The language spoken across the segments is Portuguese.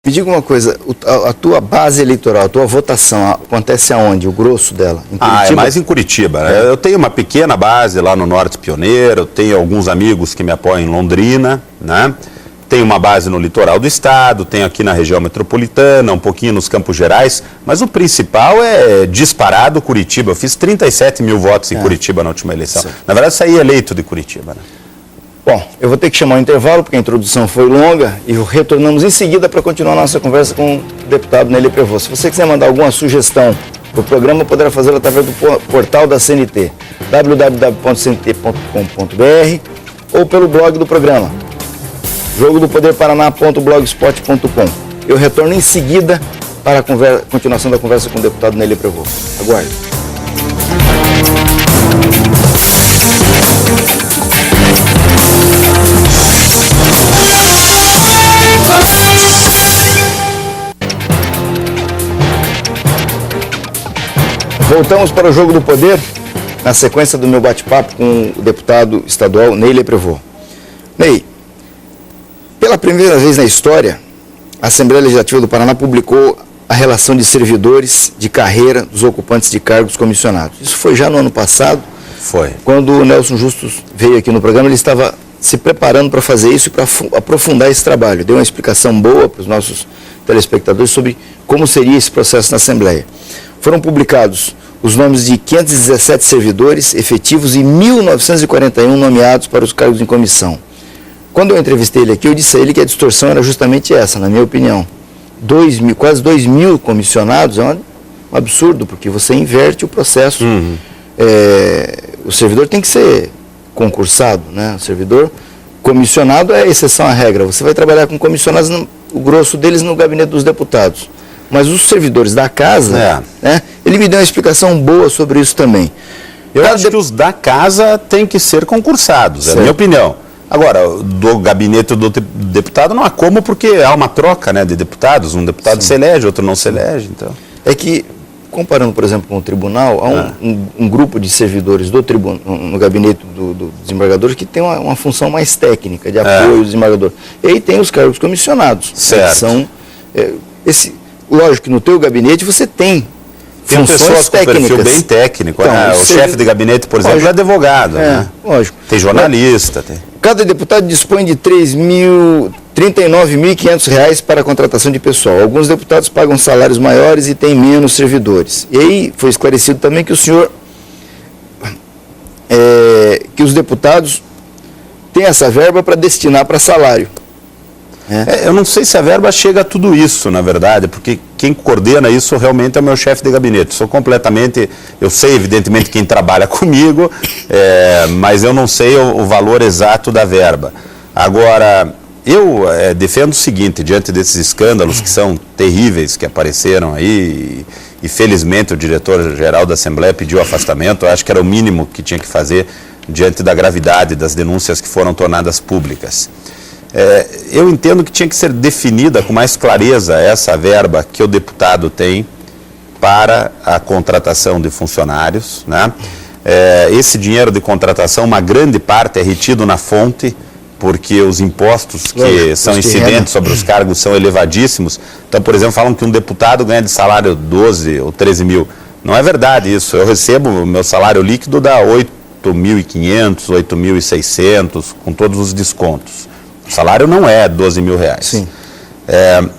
Me diga uma coisa, a tua base eleitoral, a tua votação, acontece aonde? O grosso dela? Em Curitiba? É mais em Curitiba. Né? Eu tenho uma pequena base lá no Norte Pioneiro, tenho alguns amigos que me apoiam em Londrina, né? Tenho uma base no litoral do estado, tenho aqui na região metropolitana, um pouquinho nos Campos Gerais, mas o principal é disparado Curitiba. Eu fiz 37 mil votos em Curitiba na última eleição. Sim. Na verdade, saí eleito de Curitiba, né? Bom, eu vou ter que chamar um intervalo, porque a introdução foi longa, e retornamos em seguida para continuar a nossa conversa com o deputado Neyley Prevot. Se você quiser mandar alguma sugestão para o programa, poderá fazê-lo através do portal da CNT, www.cnt.com.br, ou pelo blog do programa, jogodopoderparaná.blogspot.com. Eu retorno em seguida para a continuação da conversa com o deputado Neyley Prevot. Aguarde. Voltamos para o Jogo do Poder, na sequência do meu bate-papo com o deputado estadual Neyley Prevot. Ney, pela primeira vez na história, a Assembleia Legislativa do Paraná publicou a relação de servidores de carreira dos ocupantes de cargos comissionados. Isso foi já no ano passado. Foi. Quando o Nelson Justus veio aqui no programa, ele estava se preparando para fazer isso e para aprofundar esse trabalho. Deu uma explicação boa para os nossos telespectadores sobre como seria esse processo na Assembleia. Foram publicados os nomes de 517 servidores efetivos e 1.941 nomeados para os cargos em comissão. Quando eu entrevistei ele aqui, eu disse a ele que a distorção era justamente essa, na minha opinião. Quase 2.000 comissionados é um absurdo, porque você inverte o processo. O servidor tem que ser concursado, né? O servidor comissionado é exceção à regra. Você vai trabalhar com comissionados, o grosso deles no gabinete dos deputados. Mas os servidores da casa, né, ele me deu uma explicação boa sobre isso também. Eu acho que os da casa têm que ser concursados, é a minha opinião. Agora, do gabinete do deputado não há como, porque há uma troca, né, de deputados. Um deputado se elege, outro não se elege. Então. É que, comparando, por exemplo, com o tribunal, há um grupo de servidores do no gabinete do desembargador que tem uma função mais técnica, de apoio ao desembargador. E aí tem os cargos comissionados. Certo. Que são, lógico que no teu gabinete você tem pessoas com perfil bem técnico. Então, o chefe de gabinete, por exemplo, é advogado. Né? Lógico. Tem jornalista. Cada deputado dispõe de R$ 39.500 para a contratação de pessoal. Alguns deputados pagam salários maiores e têm menos servidores. E aí foi esclarecido também que o senhor, que os deputados têm essa verba para destinar para salário. Eu não sei se a verba chega a tudo isso, na verdade, porque quem coordena isso realmente é o meu chefe de gabinete. Eu sei evidentemente quem trabalha comigo, mas eu não sei o valor exato da verba. Agora, eu defendo o seguinte, diante desses escândalos que são terríveis, que apareceram aí, e felizmente o diretor-geral da Assembleia pediu afastamento, eu acho que era o mínimo que tinha que fazer diante da gravidade das denúncias que foram tornadas públicas. Eu entendo que tinha que ser definida com mais clareza essa verba que o deputado tem para a contratação de funcionários, né? Esse dinheiro de contratação, uma grande parte é retido na fonte, porque os impostos que são incidentes sobre os cargos são elevadíssimos. Então, por exemplo, falam que um deputado ganha de salário 12 ou 13 mil. Não é verdade isso. Eu recebo, meu salário líquido dá 8.500, 8.600, com todos os descontos. O salário não é 12 mil reais. Sim.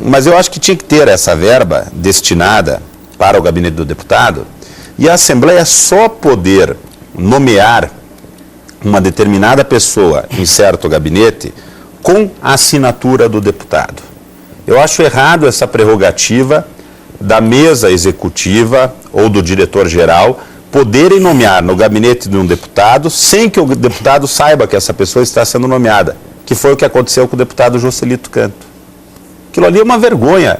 Mas eu acho que tinha que ter essa verba destinada para o gabinete do deputado e a Assembleia só poder nomear uma determinada pessoa em certo gabinete com a assinatura do deputado. Eu acho errado essa prerrogativa da mesa executiva ou do diretor-geral poderem nomear no gabinete de um deputado sem que o deputado saiba que essa pessoa está sendo nomeada, que foi o que aconteceu com o deputado Joselito Canto. Aquilo ali é uma vergonha.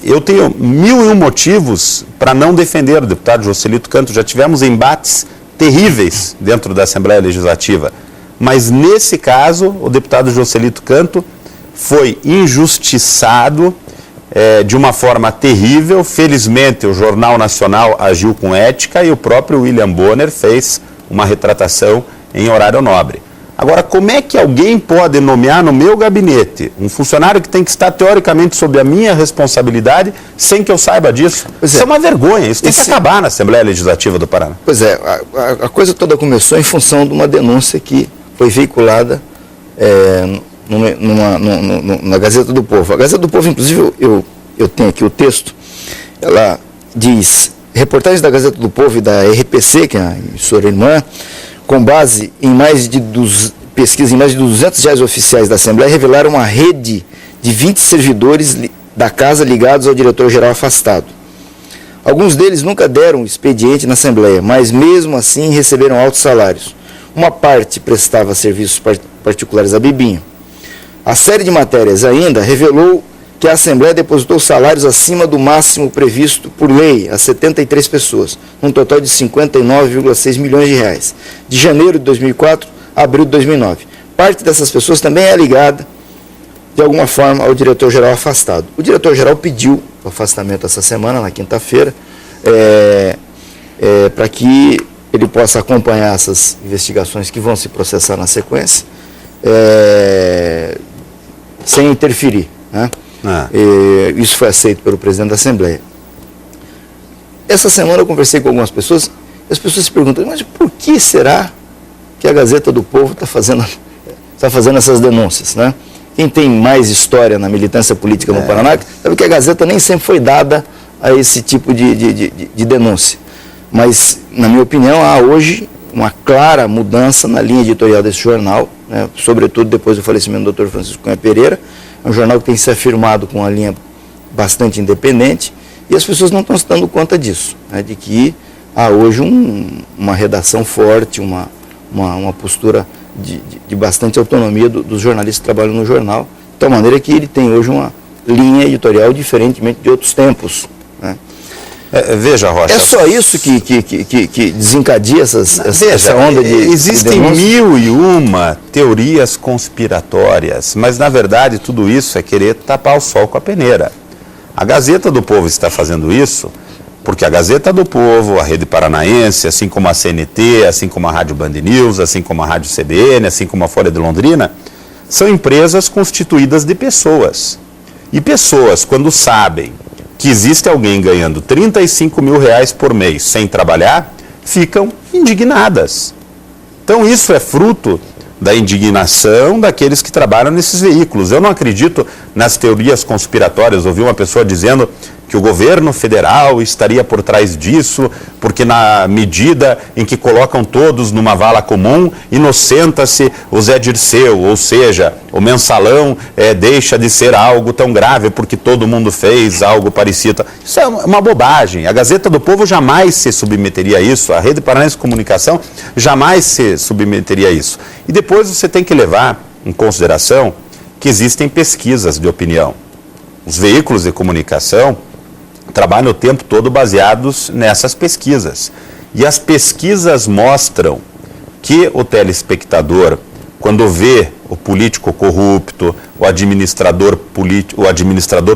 Eu tenho 1001 motivos para não defender o deputado Joselito Canto. Já tivemos embates terríveis dentro da Assembleia Legislativa. Mas, nesse caso, o deputado Joselito Canto foi injustiçado de uma forma terrível. Felizmente, o Jornal Nacional agiu com ética e o próprio William Bonner fez uma retratação em horário nobre. Agora, como é que alguém pode nomear no meu gabinete um funcionário que tem que estar teoricamente sob a minha responsabilidade sem que eu saiba disso? Isso é uma vergonha, isso tem que acabar na Assembleia Legislativa do Paraná. Pois é, a coisa toda começou em função de uma denúncia que foi veiculada na Gazeta do Povo. A Gazeta do Povo, inclusive, eu tenho aqui o texto, ela diz: reportagens da Gazeta do Povo e da RPC, que é a emissora irmã, com base em pesquisa em mais de 200 diários oficiais da Assembleia, revelaram uma rede de 20 servidores da Casa ligados ao diretor-geral afastado. Alguns deles nunca deram expediente na Assembleia, mas mesmo assim receberam altos salários. Uma parte prestava serviços particulares a Bibinho. A série de matérias ainda revelou que a Assembleia depositou salários acima do máximo previsto por lei a 73 pessoas, num total de 59,6 milhões de reais, de janeiro de 2004 a abril de 2009. Parte dessas pessoas também é ligada, de alguma forma, ao diretor-geral afastado. O diretor-geral pediu o afastamento essa semana, na quinta-feira, para que ele possa acompanhar essas investigações que vão se processar na sequência, sem interferir, né? Isso foi aceito pelo presidente da Assembleia. Essa semana eu conversei com algumas pessoas, e as pessoas se perguntam: mas por que será que a Gazeta do Povo está fazendo essas denúncias, né? Quem tem mais história na militância política no Paraná sabe que a Gazeta nem sempre foi dada a esse tipo de denúncia. Mas, na minha opinião, há hoje uma clara mudança na linha editorial desse jornal, né? Sobretudo depois do falecimento do Dr. Francisco Cunha Pereira. É um jornal que tem se afirmado com uma linha bastante independente, e as pessoas não estão se dando conta disso, né? De que há hoje uma redação forte, uma postura de bastante autonomia dos jornalistas que trabalham no jornal, de tal maneira que ele tem hoje uma linha editorial diferentemente de outros tempos, né? Veja, Rocha... É só isso que desencadeia essa onda de... Existem 1001 teorias conspiratórias, mas, na verdade, tudo isso é querer tapar o sol com a peneira. A Gazeta do Povo está fazendo isso porque a Gazeta do Povo, a Rede Paranaense, assim como a CNT, assim como a Rádio Band News, assim como a Rádio CBN, assim como a Folha de Londrina, são empresas constituídas de pessoas. E pessoas, quando sabem que existe alguém ganhando 35 mil reais por mês sem trabalhar, ficam indignadas. Então isso é fruto da indignação daqueles que trabalham nesses veículos. Eu não acredito nas teorias conspiratórias. Ouvi uma pessoa dizendo que o governo federal estaria por trás disso, porque na medida em que colocam todos numa vala comum, inocenta-se o Zé Dirceu, ou seja, o mensalão deixa de ser algo tão grave porque todo mundo fez algo parecido. Isso é uma bobagem. A Gazeta do Povo jamais se submeteria a isso, a Rede Paranaense de Comunicação jamais se submeteria a isso. E depois você tem que levar em consideração que existem pesquisas de opinião. Os veículos de comunicação trabalham o tempo todo baseados nessas pesquisas. E as pesquisas mostram que o telespectador, quando vê o político corrupto, o administrador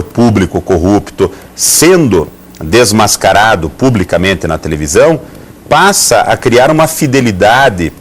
público corrupto sendo desmascarado publicamente na televisão, passa a criar uma fidelidade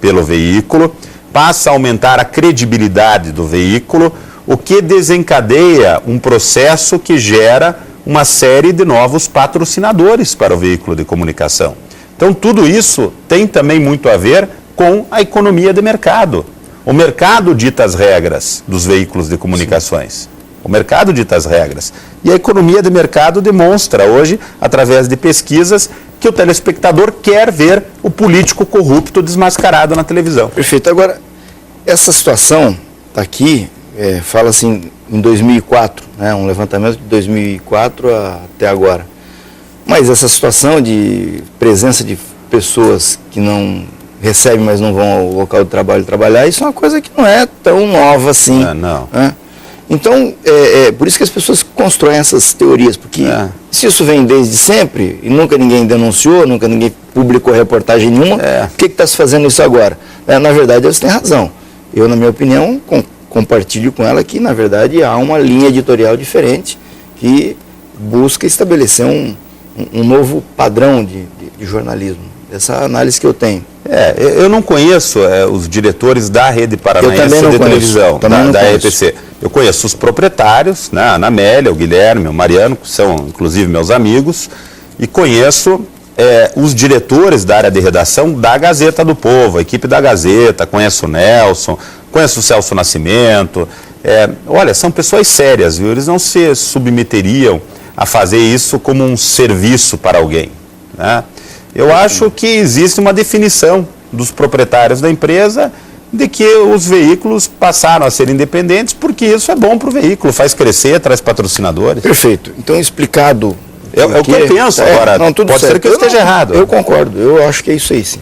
pelo veículo, passa a aumentar a credibilidade do veículo, o que desencadeia um processo que gera uma série de novos patrocinadores para o veículo de comunicação. Então, tudo isso tem também muito a ver com a economia de mercado. O mercado dita as regras dos veículos de comunicações. Sim. O mercado dita as regras. E a economia de mercado demonstra hoje, através de pesquisas, que o telespectador quer ver o político corrupto desmascarado na televisão. Perfeito. Agora, essa situação está aqui, fala assim, em 2004, né, um levantamento de 2004 até agora. Mas essa situação de presença de pessoas que não recebem, mas não vão ao local de trabalho trabalhar, isso é uma coisa que não é tão nova assim. Não. Né? Então, por isso que as pessoas constroem essas teorias, porque se isso vem desde sempre, e nunca ninguém denunciou, nunca ninguém publicou reportagem nenhuma, por que está se fazendo isso agora? Na verdade, eles têm razão. Eu, na minha opinião, compartilho com ela que, na verdade, há uma linha editorial diferente que busca estabelecer um novo padrão de jornalismo. Essa é a análise que eu tenho. Eu não conheço os diretores da Rede Paranaense de televisão, da EPC. Eu conheço os proprietários, né, a Ana Amélia, o Guilherme, o Mariano, que são inclusive meus amigos, e conheço os diretores da área de redação da Gazeta do Povo, a equipe da Gazeta, conheço o Nelson, conheço o Celso Nascimento. Olha, são pessoas sérias, viu? Eles não se submeteriam a fazer isso como um serviço para alguém, né? Eu acho que existe uma definição dos proprietários da empresa de que os veículos passaram a ser independentes porque isso é bom para o veículo, faz crescer, traz patrocinadores. Perfeito. Então, explicado... É o que eu penso agora. Não, tudo pode certo. ser que eu esteja errado. Eu concordo, eu acho que é isso aí, sim.